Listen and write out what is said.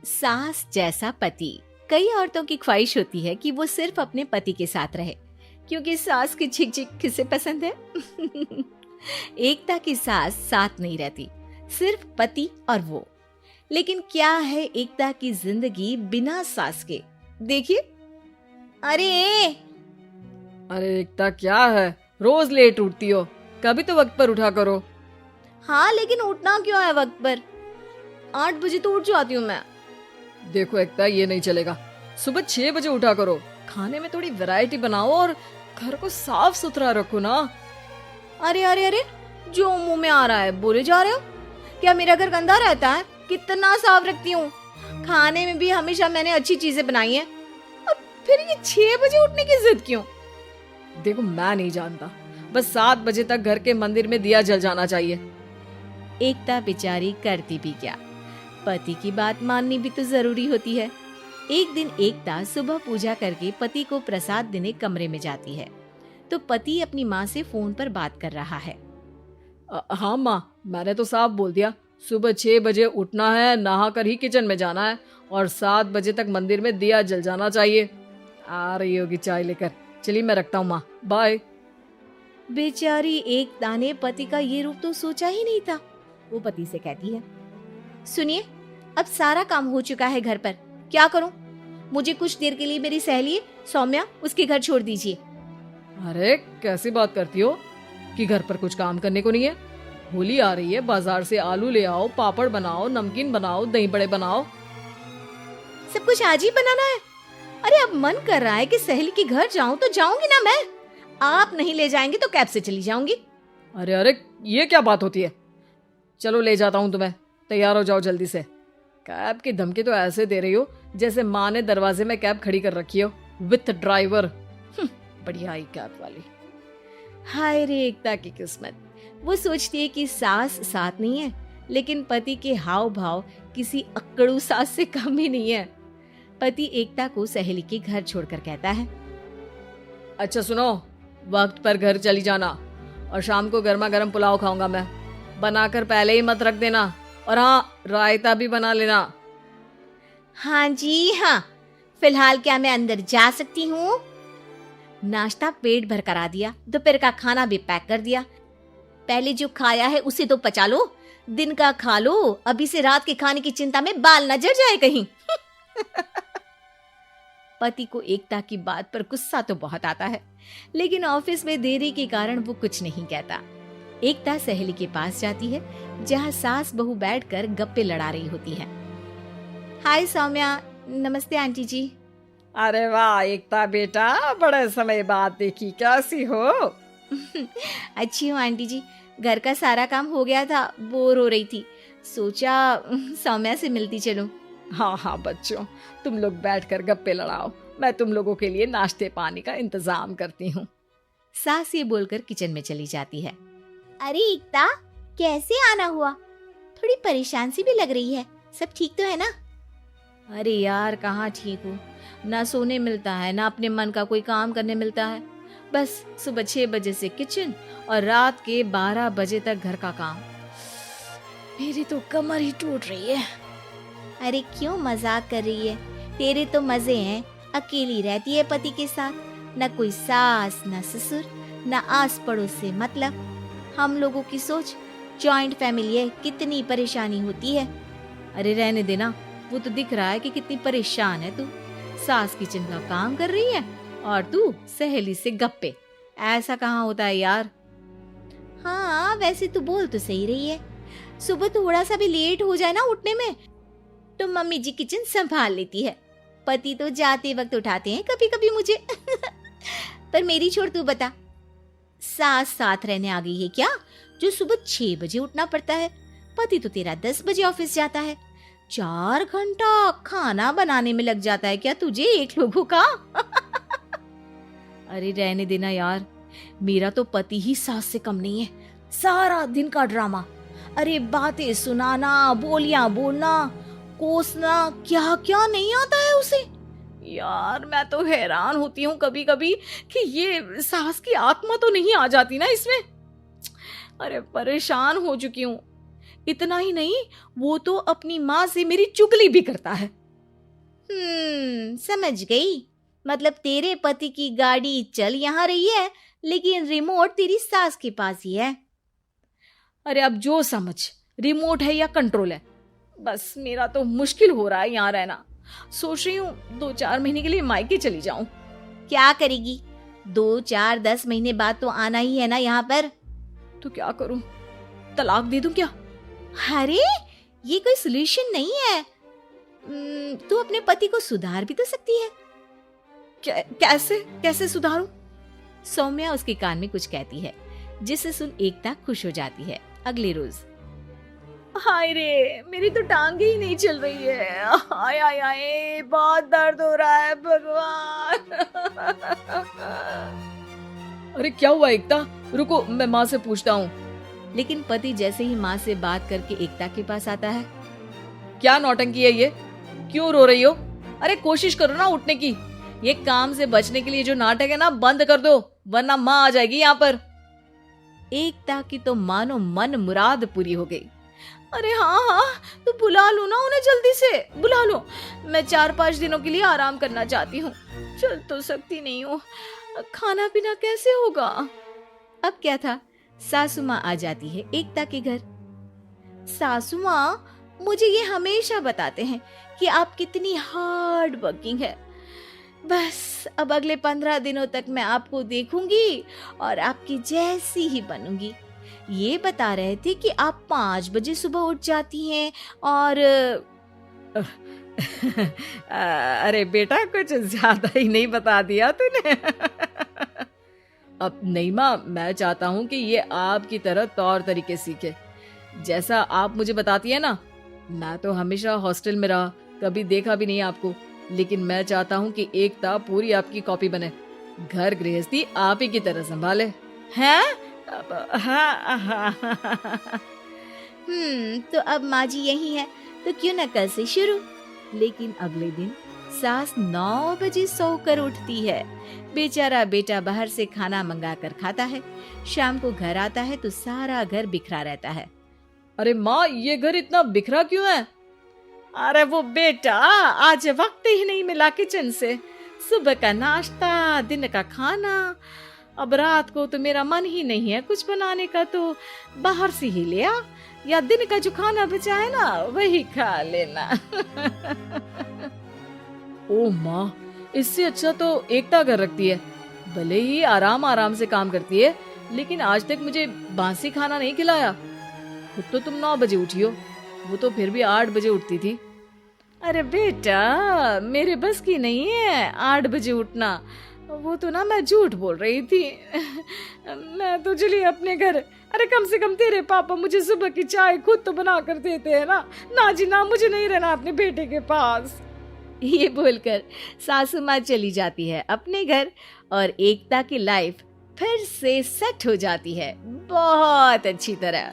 सास जैसा पति। कई औरतों की ख्वाहिश होती है कि वो सिर्फ अपने पति के साथ रहे, क्योंकि सास की झिक झिक किसे पसंद है। एकता की सास साथ नहीं रहती, सिर्फ पति और वो। लेकिन क्या है एकता की जिंदगी बिना सास के? देखिए। अरे अरे एकता, क्या है? रोज लेट उठती हो, कभी तो वक्त पर उठा करो। हाँ, लेकिन उठना क्यों है वक्त पर? 8 बजे तो उठ जाती हूँ मैं। देखो एकता, ये नहीं चलेगा। सुबह 6 बजे उठा करो। खाने में थोड़ी वैरायटी बनाओ और घर को साफ सुथरा रखो ना। अरे अरे अरे, जो मुंह में आ रहा है बोले जा रहे हो। क्या मेरा घर गंदा रहता है? कितना साफ रखती हूँ। खाने में भी हमेशा मैंने अच्छी चीजें बनाई हैं। अब फिर ये 6 बजे उठने की जिद क्यों? देखो, मैं नहीं जानता, बस 7 बजे तक घर के मंदिर में दिया जल जाना चाहिए। एकता बेचारी करती भी क्या, पति की बात माननी भी तो जरूरी होती है। एक दिन एकता सुबह पूजा करके पति को प्रसाद देने कमरे में जाती है, तो पति अपनी माँ से फोन पर बात कर रहा है। हाँ माँ, मैंने तो साफ बोल दिया, सुबह 6 बजे उठना है, नहा कर ही किचन में जाना है और 7 बजे तक मंदिर में दिया जल जाना चाहिए। आ रही होगी चाय लेकर। चलिए मैं रखता हूँ माँ, बाय। बेचारी एकता ने पति का ये रूप तो सोचा ही नहीं था। वो पति से कहती है, सुनिए, अब सारा काम हो चुका है घर पर, क्या करूं? मुझे कुछ देर के लिए मेरी सहेली सौम्या, उसके घर छोड़ दीजिए। अरे कैसी बात करती हो कि घर पर कुछ काम करने को नहीं है? होली आ रही है, बाजार से आलू ले आओ, पापड़ बनाओ, नमकीन बनाओ, दही बड़े बनाओ। सब कुछ आज ही बनाना है? अरे अब मन कर रहा है कि सहेली के घर जाऊं तो जाऊंगी ना मैं। आप नहीं ले जाएंगे तो कैब से चली जाऊंगी। अरे अरे, ये क्या बात होती है? चलो ले जाता हूँ तुम्हें, तैयार हो जाओ जल्दी से। कैब की धमकी तो ऐसे दे रही हो जैसे माँ ने दरवाजे में कैब खड़ी कर रखी हो विथ ड्राइवर। बढ़िया ही कैब वाली। हाय रे एकता की किस्मत। वो सोचती है कि सास साथ नहीं है, लेकिन पति के हाव भाव किसी अक्कड़ू सास से कम ही नहीं है। पति एकता को सहेली के घर छोड़कर कहता है, अच्छा सुनो, वक्त पर घर चली जाना और शाम को गर्मा गर्म पुलाव खाऊंगा मैं। बनाकर पहले ही मत रख देना, और हाँ, रायता भी बना लेना। हाँ जी हाँ, फिलहाल क्या मैं अंदर जा सकती हूँ? नाश्ता पेट भर करा दिया, दोपहर का खाना भी पैक कर दिया। पहले जो खाया है उसे तो पचा लो, दिन का खा लो, अभी से रात के खाने की चिंता में बाल न जल जाए कहीं। पति को एकता की बात पर गुस्सा तो बहुत आता है, लेकिन ऑफिस में देरी के कारण वो कुछ नहीं कहता। एकता सहेली के पास जाती है, जहाँ सास बहू बैठकर गप्पे लड़ा रही होती है। हाय सौम्या, नमस्ते आंटी जी। अरे वाह एकता बेटा, बड़े समय बाद देखी, कैसी हो? अच्छी हूँ आंटी जी, घर का सारा काम हो गया था, बोर हो रही थी, सोचा सौम्या से मिलती चलूं। हाँ हाँ बच्चों, तुम लोग बैठकर गप्पे लड़ाओ, मैं तुम लोगों के लिए नाश्ते पानी का इंतजाम करती हूँ। सास ये बोलकर किचन में चली जाती है। अरे एकता, कैसे आना हुआ? थोड़ी परेशान सी भी लग रही है, सब ठीक तो है ना? अरे यार, कहाँ ठीक हूँ, ना सोने मिलता है, ना अपने मन का कोई काम करने मिलता है। बस सुबह 6 बजे से किचन और रात के 12 बजे तक घर का काम। मेरी तो कमर ही टूट रही है। अरे क्यों मजाक कर रही है? तेरे तो मजे हैं, अकेली रहती है पति के साथ, न कोई सास न ससुर, न आस पड़ोस से मतलब। हम लोगों की सोच जॉइंट फैमिली है, कितनी परेशानी होती है। अरे रहने देना, वो तो दिख रहा है कि कितनी परेशान है तू। सास किचन का काम कर रही है और तू सहेली से गप्पे। ऐसा कहाँ होता है यार। हाँ वैसे तू बोल तो सही रही है, सुबह थोड़ा सा भी लेट हो जाए ना उठने में तो मम्मी जी किचन संभाल लेती है। पति तो जाते वक्त उठाते हैं कभी कभी मुझे। पर मेरी छोड़, तू बता, सास साथ रहने आ गई है क्या, जो सुबह 6 बजे उठना पड़ता है? पति तो तेरा 10 बजे ऑफिस जाता है, 4 घंटा खाना बनाने में लग जाता है क्या तुझे एक लोगों का? अरे रहने देना यार, मेरा तो पति ही सास से कम नहीं है। सारा दिन का ड्रामा, अरे बातें सुनाना, बोलियां बोलना, कोसना, क्या क्या नहीं आता है उसे। यार मैं तो हैरान होती हूँ कभी कभी कि ये सास की आत्मा तो नहीं आ जाती ना इसमें। अरे परेशान हो चुकी हूँ, इतना ही नहीं, वो तो अपनी माँ से मेरी चुगली भी करता है। समझ गई। मतलब तेरे पति की गाड़ी चल यहाँ रही है, लेकिन रिमोट तेरी सास के पास ही है। अरे अब जो समझ, रिमोट है या कंट्रोल है। बस मेरा तो मुश्किल हो रहा है यहाँ रहना। सोच रही हूँ 2-4 महीने के लिए मायके चली जाऊं। क्या करेगी? 2-4-10 महीने बाद तो आना ही है ना यहाँ पर। तो क्या करूं? तलाक दे दूं क्या? अरे ये कोई सोल्यूशन नहीं है। तू अपने पति को सुधार भी तो सकती है। कैसे सुधारूं? सौम्या उसके कान में कुछ कहती है, जिसे सुन एकता खुश हो जाती है। अगले रोज, हाय रे, मेरी तो टांगे ही नहीं चल रही है। हाय हाय हाय, बहुत दर्द हो रहा है भगवान। अरे क्या हुआ एकता? रुको, मैं माँ से पूछता हूँ। लेकिन पति जैसे ही माँ से बात करके एकता के पास आता है। क्या नौटंकी है ये? क्यों रो रही हो? अरे कोशिश करो ना उठने की। ये काम से बचने के लिए जो नाटक है ना, बंद कर दो, वरना माँ आ जाएगी यहाँ पर। एकता की तो मानो मन मुराद पूरी हो गई। अरे हाँ, तो बुला लो ना उन्हें, जल्दी से बुला लो। मैं 4-5 दिनों के लिए आराम करना चाहती हूँ। चल तो सकती नहीं हूँ, खाना पीना कैसे होगा? अब क्या था, सासू माँ आ जाती है एकता के घर। सासू माँ, मुझे ये हमेशा बताते हैं कि आप कितनी हार्ड वर्किंग है। बस अब अगले 15 दिनों तक मैं आपको देखूंगी और आपकी जैसी ही बनूंगी। ये बता रहे थे कि आप 5 बजे सुबह उठ जाती हैं और अरे बेटा, कुछ ज्यादा ही नहीं बता दिया तूने। अब नहीं माँ, मैं चाहता हूँ कि ये आपकी तरह तौर तरीके सीखे, जैसा आप मुझे बताती है ना। मैं तो हमेशा हॉस्टल में रहा, कभी देखा भी नहीं आपको, लेकिन मैं चाहता हूँ कि एकता पूरी आपकी कॉपी बने, घर गृहस्थी आप ही की तरह संभाले। हैं? तो अब माँ जी यही है, तो क्यों न कल से शुरू। लेकिन अगले दिन सास 9 बजे सोकर उठती है। बेचारा बेटा बाहर से खाना मंगा कर खाता है। शाम को घर आता है तो सारा घर बिखरा रहता है। अरे माँ, ये घर इतना बिखरा क्यों है? अरे वो बेटा, आज वक्त ही नहीं मिला किचन से। सुबह का नाश्ता, दिन का खाना, अब रात को तो मेरा मन ही नहीं है कुछ बनाने का, तो बाहर से ही ले आ, या दिन का जो खाना बचा है ना वही खा लेना। ओ माँ, इससे अच्छा तो एकता घर रखती है। भले ही आराम आराम से काम करती है, लेकिन आज तक मुझे बासी खाना नहीं खिलाया। खुद तो तुम 9 बजे उठी हो, वो तो फिर भी 8 बजे उठती थी। अरे बेटा, मेरे बस की नहीं है 8 बजे उठना। वो तो ना मैं झूठ बोल रही थी। मैं तो चली अपने घर। अरे कम से कम तेरे पापा मुझे सुबह की चाय खुद तो बना कर देते हैं ना। ना जी ना, मुझे नहीं रहना अपने बेटे के पास। ये बोलकर सासू माँ चली जाती है अपने घर और एकता की लाइफ फिर से सेट हो जाती है बहुत अच्छी तरह।